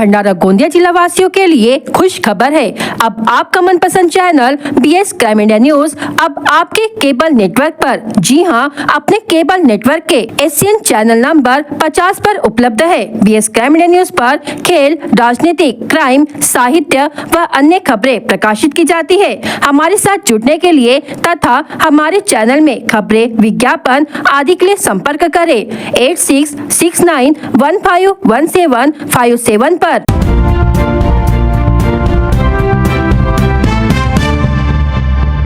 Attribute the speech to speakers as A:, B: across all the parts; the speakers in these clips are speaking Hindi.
A: भंडारा गोंदिया जिला वासियों के लिए खुश खबर है। अब आपका मनपसंद channel BS crime India news अब आपके केबल नेटवर्क पर, जी हां, अपने केबल नेटवर्क के एशियन चैनल नंबर 50 पर उपलब्ध है। BS क्राइम इंडिया न्यूज पर खेल, राजनीतिक, क्राइम, साहित्य व अन्य खबरें प्रकाशित की जाती है। हमारे साथ जुड़ने के लिए तथा हमारे चैनल में खबरें, विज्ञापन आदि के लिए संपर्क करें 8669151757 पर।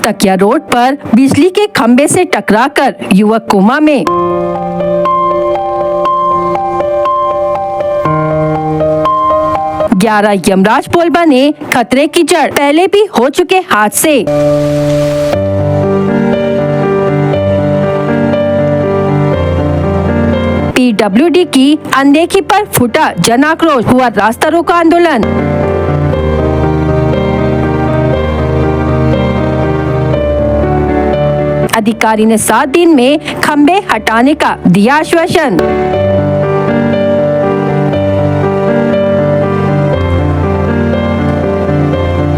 A: तकिया रोड पर बिजली के खंभे से टकराकर युवक कोमा में। ग्यारह यमराज पुल बने खतरे की जड़, पहले भी हो चुके हादसे। PWD की अनदेखी पर फूटा जन आक्रोश, हुआ रास्ता रोको आंदोलन। अधिकारी ने 7 दिन में खंभे हटाने का दिया आश्वासन।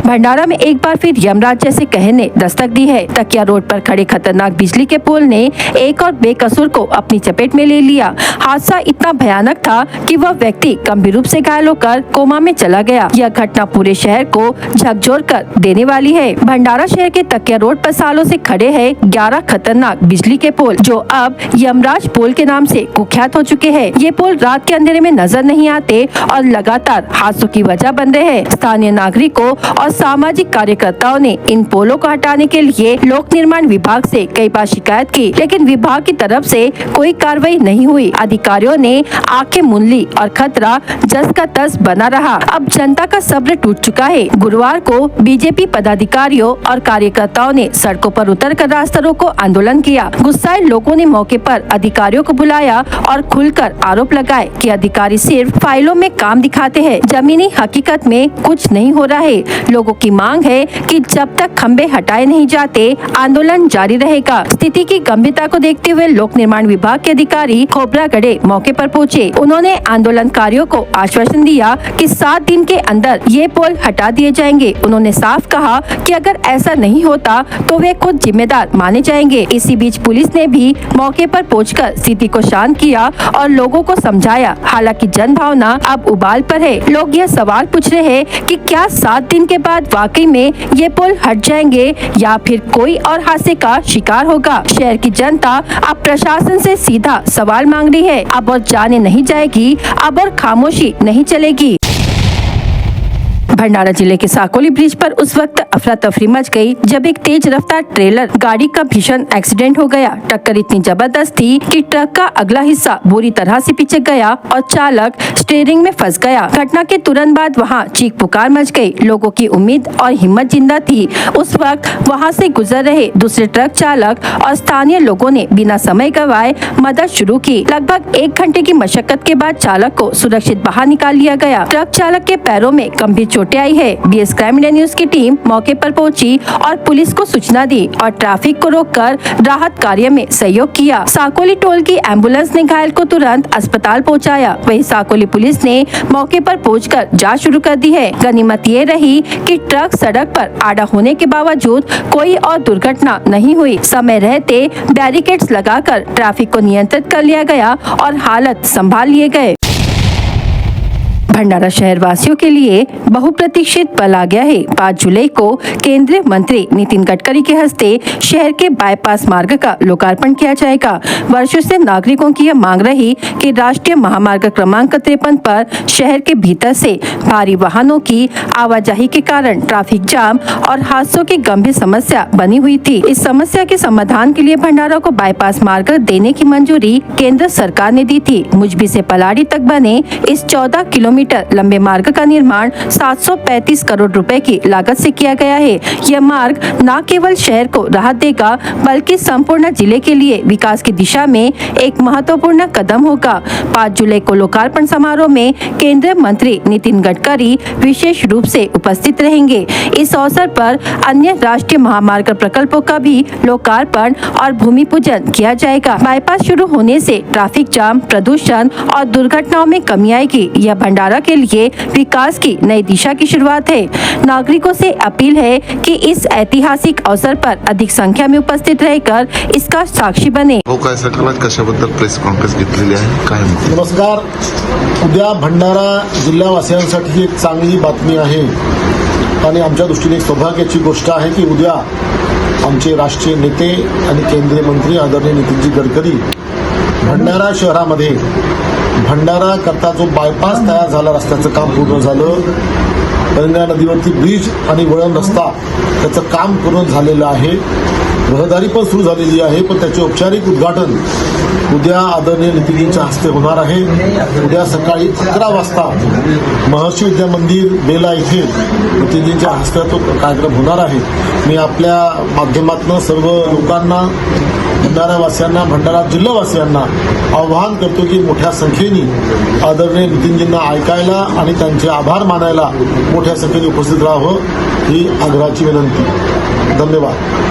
A: भंडारा में एक बार फिर यमराज जैसे कहर ने दस्तक दी है। तकिया रोड पर खड़े खतरनाक बिजली के पोल ने एक और बेकसूर को अपनी चपेट में ले लिया। हादसा इतना भयानक था कि वह व्यक्ति गंभीर रूप से घायल होकर कोमा में चला गया। यह घटना पूरे शहर को झकझोर कर देने वाली है। भंडारा शहर के तकिया रोड पर सालों से खड़े हैं 11 खतरनाक बिजली के पोल, जो अब यमराज पोल के नाम से कुख्यात हो चुके हैं। ये पोल रात के अंधेरे में नजर नहीं आते और लगातार हादसों की वजह बन रहे हैं। स्थानीय नागरिकों और सामाजिक कार्यकर्ताओं ने इन पोलों को हटाने के लिए लोक निर्माण विभाग से कई बार शिकायत की, लेकिन विभाग की तरफ से कोई कार्रवाई नहीं हुई। अधिकारियों ने आंखें मूंद ली और खतरा जस का तस बना रहा। अब जनता का सब्र टूट चुका है। गुरुवार को बीजेपी पदाधिकारियों और कार्यकर्ताओं ने सड़कों पर उतरकर रास्ता रोको आंदोलन किया। गुस्साए लोगों ने मौके पर अधिकारियों को बुलाया और खुलकर आरोप लगाए कि अधिकारी सिर्फ फाइलों में काम दिखाते हैं, जमीनी हकीकत में कुछ नहीं हो रहा है। लोगों की मांग है कि जब तक खंभे हटाए नहीं जाते आंदोलन जारी रहेगा। स्थिति की गंभीरता को देखते हुए लोक निर्माण विभाग के अधिकारी खोबरागढ़े मौके पर पहुंचे। उन्होंने आंदोलनकारियों को आश्वासन दिया कि 7 दिन के अंदर ये पोल हटा दिए जाएंगे। उन्होंने साफ कहा कि अगर ऐसा नहीं होता तो वे खुद जिम्मेदार माने जाएंगे। इसी बीच पुलिस ने भी मौके पर पहुंचकर स्थिति को शांत किया और लोगों को समझाया। हालांकि जन भावना अब उबाल पर है। लोग यह सवाल पूछ रहे हैं कि क्या 7 दिन के बाद वाकई में ये पुल हट जाएंगे या फिर कोई और हादसे का शिकार होगा। शहर की जनता अब प्रशासन से सीधा सवाल मांग रही है। अब और जाने नहीं जाएगी, अब और खामोशी नहीं चलेगी। भंडारा जिले के साकोली ब्रिज पर उस वक्त अफरा तफरी मच गई जब एक तेज रफ्तार ट्रेलर गाड़ी का भीषण एक्सीडेंट हो गया। टक्कर इतनी जबरदस्त थी कि ट्रक का अगला हिस्सा बुरी तरह से पिचक गया और चालक स्टीयरिंग में फंस गया। घटना के तुरंत बाद वहां चीख पुकार मच गई। लोगों की उम्मीद और हिम्मत जिंदा थी। उस वक्त वहां से गुजर रहे दूसरे ट्रक चालक और स्थानीय लोगों ने बिना समय गंवाए मदद शुरू की। लगभग 1 घंटे की मशक्कत के बाद चालक को सुरक्षित बाहर निकाल लिया गया। ट्रक चालक के पैरों में गंभीर चोटें आई है। BS क्राइम इंडिया न्यूज की टीम मौके पर पहुंची और पुलिस को सूचना दी और ट्रैफिक को रोककर राहत कार्य में सहयोग किया। साकोली टोल की एम्बुलेंस ने घायल को तुरंत अस्पताल पहुंचाया। वहीं साकोली पुलिस ने मौके पर पहुंचकर जांच शुरू कर दी है। गनीमत ये रही कि ट्रक सड़क पर आड़ा होने के बावजूद कोई और दुर्घटना नहीं हुई। समय रहते बैरिकेड्स लगाकर ट्रैफिक को नियंत्रित कर लिया गया और हालात संभाल लिए गए। भंडारा शहर वासियों के लिए बहुप्रतीक्षित पल आ गया है। 5 जुलाई को केंद्रीय मंत्री नितिन गडकरी के हस्ते शहर के बाईपास मार्ग का लोकार्पण किया जाएगा। वर्षों से नागरिकों की यह मांग रही कि राष्ट्रीय महामार्ग क्रमांक 53 पर शहर के भीतर से भारी वाहनों की आवाजाही के कारण ट्रैफिक जाम और हादसों की गंभीर समस्या बनी हुई थी। इस समस्या के समाधान के लिए भंडारा को बाईपास मार्ग देने की मंजूरी केंद्र सरकार ने दी थी। मुजबी से पलाड़ी तक बने इस 14 किलोमीटर लंबे मार्ग का निर्माण 735 करोड़ रुपए की लागत से किया गया है। यह मार्ग न केवल शहर को राहत देगा बल्कि संपूर्ण जिले के लिए विकास की दिशा में एक महत्वपूर्ण कदम होगा। 5 जुलाई को लोकार्पण समारोह में केंद्रीय मंत्री नितिन गडकरी विशेष रूप से उपस्थित रहेंगे। इस अवसर पर अन्य राष्ट्रीय महामार्ग प्रकल्पों का भी लोकार्पण और भूमि पूजन किया जाएगा। बाईपास शुरू होने से ट्रैफिक जाम, प्रदूषण और दुर्घटनाओं में कमी आएगी। यह भंडारा भागलपुरा के लिए विकास की नई दिशा की शुरुआत है। नागरिकों से अपील है कि इस ऐतिहासिक अवसर पर अधिक संख्या में उपस्थित रहकर इसका साक्षी बने।
B: काय सकलात कशाबद्दल प्रेस कॉन्फरन्स घेतलेली आहे काय म्हणते?
C: नमस्कार. उद्या भंडारा जिल्हावासियांसाठी एक चांगली बातमी आहे आणि आमच्या दृष्टीने एक सौभाग्याची गोष्ट आहे की उद्या आमचे राष्ट्रीय नेते आणि केंद्रीय मंत्री आदरणीय नितीनजी गडकरी भंडारा शहरामध्ये भंडारा करता जो बायपास तयार झाला रस्त्याचं काम पूर्ण झालं. गंगा नदीवरती ब्रिज आणि वळण रस्ता त्याचं काम पूर्ण झालेलं आहे. रहदारी पण सुरू झालेली आहे, पण त्याचे औपचारिक उद्घाटन उद्या आदरणीय नितीनजींच्या हस्ते होणार आहे. उद्या सकाळी 11 वाजता महर्षी विद्या मंदिर बेला इथे नितीनजींच्या हस्ते तो कार्यक्रम होणार आहे. मी आपल्या माध्यमातून सर्व लोकांना, भंडारावासियांना, भंडारा जिल्हावासियांना आवाहन करतो की मोठ्या संख्येने आदरणीय नितीनजींना ऐकायला आणि त्यांचे आभार मानायला मोठ्या संख्येने उपस्थित राहावं ही आग्रहाची विनंती. धन्यवाद.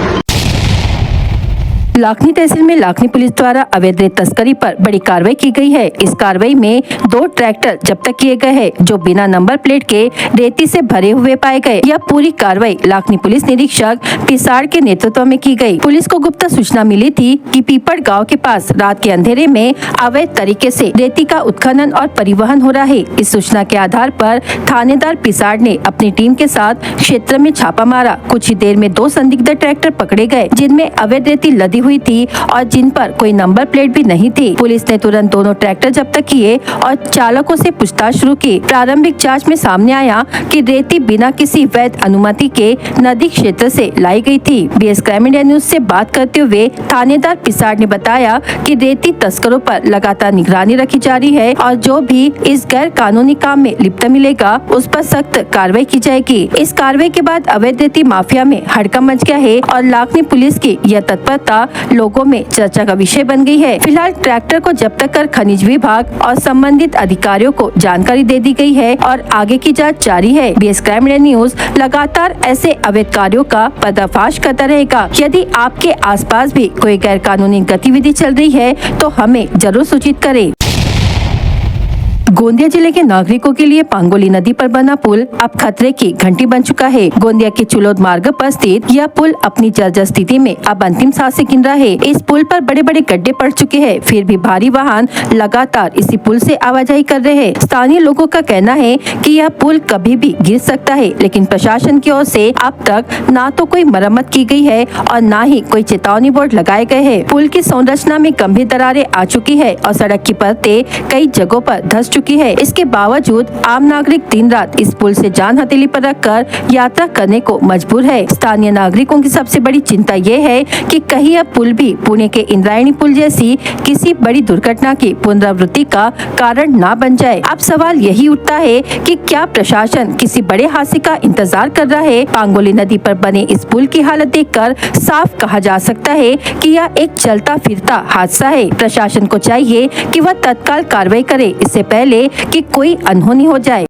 A: लाखनी तहसील में लाखनी पुलिस द्वारा अवैध रेत तस्करी पर बड़ी कार्रवाई की गई है। इस कार्रवाई में 2 ट्रैक्टर जब्त किए गए हैं जो बिना नंबर प्लेट के रेती से भरे हुए पाए गए। यह पूरी कार्रवाई लाखनी पुलिस निरीक्षक पिसाड़ के नेतृत्व में की गई। पुलिस को गुप्त सूचना मिली थी कि पीपड़ गांव के पास रात के अंधेरे में अवैध तरीके से रेती का उत्खनन और परिवहन हो रहा है। इस सूचना के आधार पर थानेदार पिसाड़ ने अपनी टीम के साथ क्षेत्र में छापा मारा। कुछ ही देर में 2 संदिग्ध ट्रैक्टर पकड़े गए जिनमें अवैध रेती लदी हुई थी और जिन पर कोई नंबर प्लेट भी नहीं थी। पुलिस ने तुरंत दोनों ट्रैक्टर जब्त किए और चालकों से पूछताछ शुरू की। प्रारंभिक जांच में सामने आया कि रेती बिना किसी वैध अनुमति के नदी क्षेत्र से लाई गई थी। बीएस क्राइम इंडिया न्यूज से बात करते हुए थानेदार पिसाड़ ने बताया कि रेती तस्करों पर लगातार निगरानी रखी जा रही है और जो भी इस गैर कानूनी काम में लिप्त मिलेगा उस पर सख्त कार्रवाई की जाएगी। इस कार्रवाई के बाद अवैध रेती माफिया में हड़कंप मच गया है और लाखनी पुलिस की यह तत्परता लोगों में चर्चा का विषय बन गई है। फिलहाल ट्रैक्टर को जब्त कर खनिज विभाग और संबंधित अधिकारियों को जानकारी दे दी गई है और आगे की जांच जारी है। बीएस क्राइम इंडिया न्यूज लगातार ऐसे अवैध कार्यों का पर्दाफाश करता रहेगा। यदि आपके आसपास भी कोई गैर कानूनी गतिविधि चल रही है तो हमें जरूर सूचित करें। गोंदिया जिले के नागरिकों के लिए पांगोली नदी पर बना पुल अब खतरे की घंटी बन चुका है। गोंदिया के चुलोद मार्ग पर स्थित यह पुल अपनी जर्जर स्थिति में अब अंतिम सांसें गिन रहा है। इस पुल पर बड़े बड़े गड्ढे पड़ चुके हैं, फिर भी भारी वाहन लगातार इसी पुल से आवाजाही कर रहे हैं। स्थानीय लोगों का कहना है कि यह पुल कभी भी गिर सकता है, लेकिन प्रशासन की ओर से अब तक न तो कोई मरम्मत की गई है और न ही कोई चेतावनी बोर्ड लगाए गए हैं। पुल की संरचना में गंभीर दरारें आ चुकी है और सड़क की परतें कई जगहों पर धंस चुकी है। इसके बावजूद आम नागरिक दिन रात इस पुल से जान हथेली पर रखकर यात्रा करने को मजबूर है। स्थानीय नागरिकों की सबसे बड़ी चिंता ये है कि कहीं यह पुल भी पुणे के इंद्रायणी पुल जैसी किसी बड़ी दुर्घटना की पुनरावृत्ति का कारण न बन जाए। अब सवाल यही उठता है कि क्या प्रशासन किसी बड़े हादसे का इंतजार कर रहा है? पांगोली नदी पर बने इस पुल की हालत देखकर साफ कहा जा सकता है कि यह एक चलता फिरता हादसा है। प्रशासन को चाहिए कि वह तत्काल कार्रवाई करे, इससे पहले कि कोई अनहोनी हो जाए।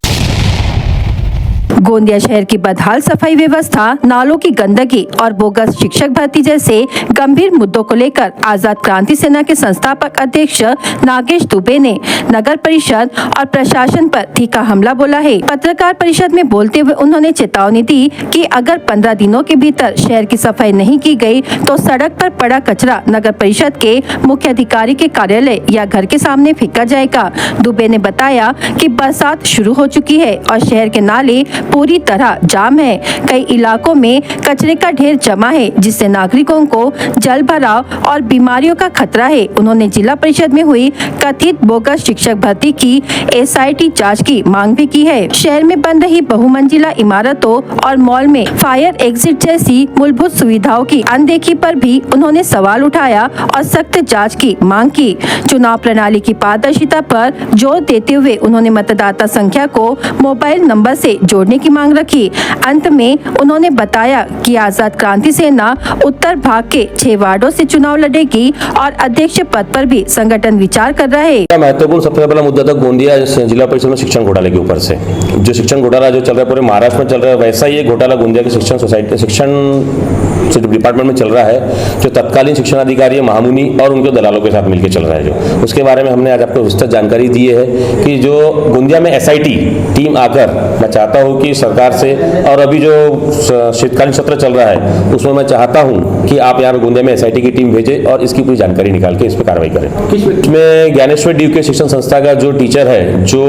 A: गोंदिया शहर की बदहाल सफाई व्यवस्था, नालों की गंदगी और बोगस शिक्षक भर्ती जैसे गंभीर मुद्दों को लेकर आजाद क्रांति सेना के संस्थापक अध्यक्ष नागेश दुबे ने नगर परिषद और प्रशासन पर तीखा हमला बोला है। पत्रकार परिषद में बोलते हुए उन्होंने चेतावनी दी कि अगर 15 दिनों के भीतर शहर की सफाई नहीं की गई तो सड़क पर पड़ा कचरा नगर परिषद के मुख्य अधिकारी के कार्यालय या घर के सामने फेंका जाएगा। दुबे ने बताया कि बरसात शुरू हो चुकी है और शहर के नाले पूरी तरह जाम है। कई इलाकों में कचरे का ढेर जमा है जिससे नागरिकों को जल भराव और बीमारियों का खतरा है। उन्होंने जिला परिषद में हुई कथित बोगस शिक्षक भर्ती की SIT जांच की मांग भी की है। शहर में बन रही बहुमंजिला इमारतों और मॉल में फायर एग्जिट जैसी मूलभूत सुविधाओं की अनदेखी पर भी उन्होंने सवाल उठाया और सख्त जाँच की मांग की। चुनाव प्रणाली की पारदर्शिता पर जोर देते हुए उन्होंने मतदाता संख्या को मोबाइल नंबर से जोड़ने छुड़ाने की मांग रखी। अंत में उन्होंने बताया कि आजाद क्रांति सेना उत्तर भाग के 6 वार्डों से चुनाव लड़ेगी और अध्यक्ष पद पर भी संगठन विचार कर रहा है।
D: महत्वपूर्ण सबसे पहला मुद्दा था गोंदिया जिला परिषद में शिक्षण घोटाले के ऊपर से जो शिक्षण घोटाला जो चल रहा है पूरे महाराष्ट्र में चल रहा है, वैसा ही एक घोटाला गोंदिया के शिक्षण से डिपार्टमेंट में चल रहा है, जो तत्कालीन शिक्षण अधिकारी महामुनि और उनके दलालों के साथ मिलकर चल रहा है। जो उसके बारे में हमने आज आपको विस्तृत जानकारी दी है कि जो गोंदिया में SIT टीम आकर, मैं चाहता हूं कि सरकार से, और अभी जो शीतकालीन सत्र चल रहा है उसमें मैं चाहता हूं कि आप यहाँ गोंदिया में SIT की टीम भेजें और इसकी पूरी जानकारी निकाल के इस पर कार्रवाई करें। इसमें ज्ञानेश्वर डी के शिक्षण संस्था का जो टीचर है जो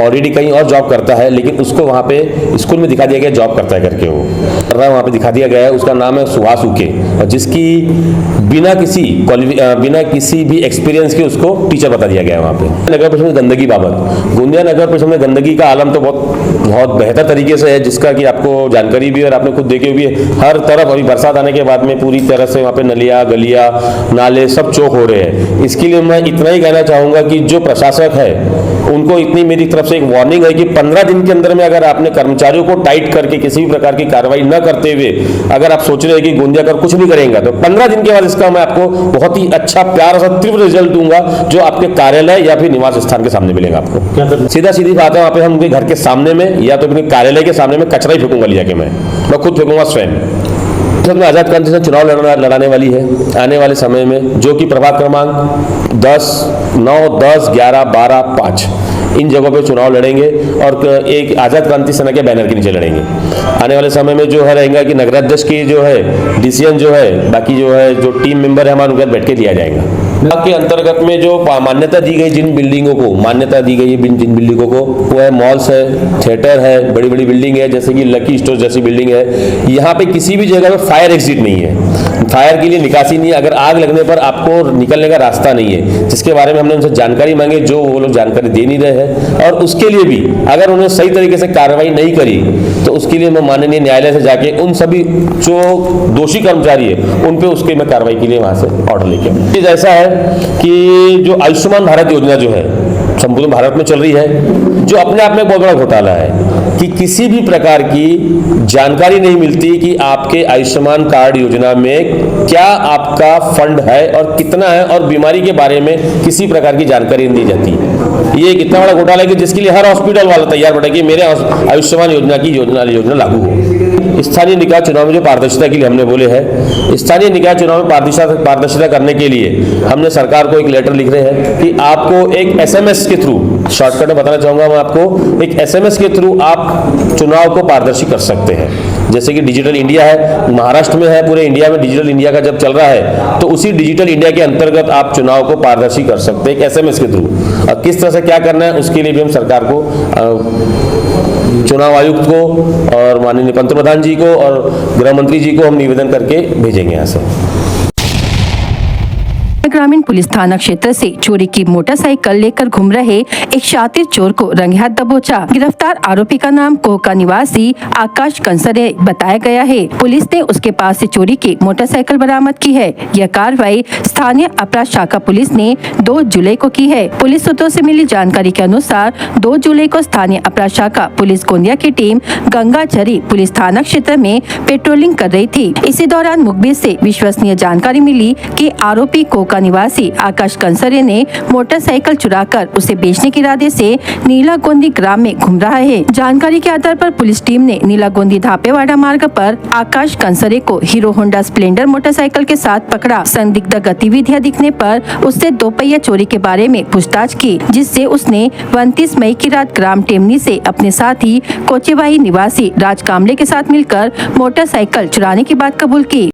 D: ऑलरेडी कहीं और जॉब करता है, लेकिन उसको वहाँ पे स्कूल में दिखा दिया गया जॉब करता है करके, वो कर रहा है वहाँ पे दिखा दिया गया है। उसका नाम है सुहास उके, और जिसकी बिना किसी भी एक्सपीरियंस के उसको टीचर बता दिया गया है वहाँ पे। नगर परिषद में गंदगी बाबत, गोंदिया नगर परिषद में गंदगी का आलम तो बहुत बेहतर तरीके से है, जिसका कि आपको जानकारी भी और आपने खुद देखे भी है। हर तरफ अभी बरसात आने के बाद में पूरी तरह से वहाँ पे नलियाँ, गलियाँ, नाले सब चौक हो रहे हैं। इसके लिए मैं इतना ही कहना चाहूंगा कि जो प्रशासक है उनको इतनी मेरी तरफ से एक वार्निंग है कि 15 दिन के अंदर में अगर आपने कर्मचारियों को टाइट करके किसी भी प्रकार की कार्रवाई न करते हुए अगर आप सोच रहे हैं कि गोंदिया कर कुछ नहीं करेंगे, तो 15 दिन के बाद इसका मैं आपको बहुत ही अच्छा प्यारा सा तीव्र रिजल्ट दूंगा, जो आपके कार्यालय या फिर निवास स्थान के सामने मिलेगा आपको। सीधी बात है, वहां पे हम उनके घर के सामने में या तो अपने कार्यालय के सामने में कचरा ही फेंकूंगा लिया के मैं खुद फेंकूंगा स्वयं। में आजाद क्रांति से चुनाव लड़ाने वाली है आने वाले समय में, जो कि प्रभाग क्रमांक 10, 9, 10, 11, 12, 5 इन जगहों पे चुनाव लड़ेंगे और एक आजाद क्रांति सेना के बैनर के नीचे लड़ेंगे। आने वाले समय में जो है रहेगा कि नगराध्यक्ष की जो है डिसीजन जो है, बाकी जो है जो टीम मेंबर है हमारे उनके बैठ के लिया जाएगा। के अंतर्गत में जो मान्यता दी गई जिन बिल्डिंगों को मान्यता दी गई है जिन बिल्डिंगों को, वो है मॉल्स है, थिएटर है, बड़ी बड़ी बिल्डिंग है जैसे कि लकी स्टोर जैसी बिल्डिंग है। यहाँ पे किसी भी जगह पे फायर एग्जिट नहीं है, फायर के लिए निकासी नहीं है, अगर आग लगने पर आपको निकलने का रास्ता नहीं है, जिसके बारे में हमने उनसे जानकारी मांगी, जो वो लोग जानकारी दे नहीं रहे हैं। और उसके लिए भी अगर उन्होंने सही तरीके से कार्रवाई नहीं करी तो उसके लिए मैं माननीय न्यायालय से जाके उन सभी जो दोषी कर्मचारी है उन पे उसके मैं कार्रवाई के लिए वहां से ऑर्डर लेके। ऐसा है कि जो आयुष्मान भारत योजना जो है संपूर्ण भारत में चल रही है, जो अपने आप में बहुत बड़ा घोटाला है कि किसी भी प्रकार की जानकारी नहीं मिलती कि आपके आयुष्मान कार्ड योजना में क्या आपका फंड है और कितना है, और बीमारी के बारे में किसी प्रकार की जानकारी नहीं दी जाती। ये एक इतना बड़ा घोटाला है कि जिसके लिए हर हॉस्पिटल वाला तैयार बैठा कि मेरे आयुष्मान योजना की योजना लागू हो। स्थानीय निकाय चुनाव में जो पारदर्शिता के लिए हमने बोले हैं, स्थानीय निकाय चुनाव में पारदर्शिता करने के लिए हमने सरकार को एक लेटर लिख रहे हैं कि आपको एक SMS के थ्रू, शॉर्टकट में बताना चाहूंगा मैं आपको, एक SMS के थ्रू आप चुनाव को पारदर्शी कर सकते हैं। जैसे कि डिजिटल इंडिया है, महाराष्ट्र में है, पूरे इंडिया में डिजिटल इंडिया का जब चल रहा है, तो उसी डिजिटल इंडिया के अंतर्गत आप चुनाव को पारदर्शी कर सकते हैं एक SMS के थ्रू। अब किस तरह से क्या करना है उसके लिए भी हम सरकार को, चुनाव आयुक्त को और माननीय पंतप्रधान जी को और गृह मंत्री जी को हम निवेदन करके भेजेंगे यहाँ से।
A: ग्रामीण पुलिस थाना क्षेत्र से चोरी की मोटरसाइकिल लेकर घूम रहे एक शातिर चोर को रंगे हाथ दबोचा। गिरफ्तार आरोपी का नाम कोका निवासी आकाश कंसरे बताया गया है। पुलिस ने उसके पास से चोरी की मोटरसाइकिल बरामद की है। यह कार्रवाई स्थानीय अपराध शाखा पुलिस ने 2 जुलाई को की है। पुलिस सूत्रों से मिली जानकारी के अनुसार 2 जुलाई को स्थानीय अपराध शाखा पुलिस गोंदिया की टीम गंगाझरी पुलिस थाना क्षेत्र में पेट्रोलिंग कर रही थी। इसी दौरान मुखबिर से विश्वसनीय जानकारी मिली कि आरोपी कोका निवासी आकाश कंसरे ने मोटरसाइकिल चुराकर उसे बेचने के इरादे से नीला गोंदी ग्राम में घूम रहा है। जानकारी के आधार पर पुलिस टीम ने नीला गोंदी धापेवाड़ा मार्ग पर आकाश कंसरे को हीरो होंडा स्प्लेंडर मोटरसाइकिल के साथ पकड़ा। संदिग्ध गतिविधियां दिखने पर उससे 2 पहिया चोरी के बारे में पूछताछ की, जिससे उसने 29 मई की रात ग्राम टेमनी से अपने साथी कोचेवाही निवासी राज कामले के साथ मिलकर मोटरसाइकिल चुराने की बात कबूल की।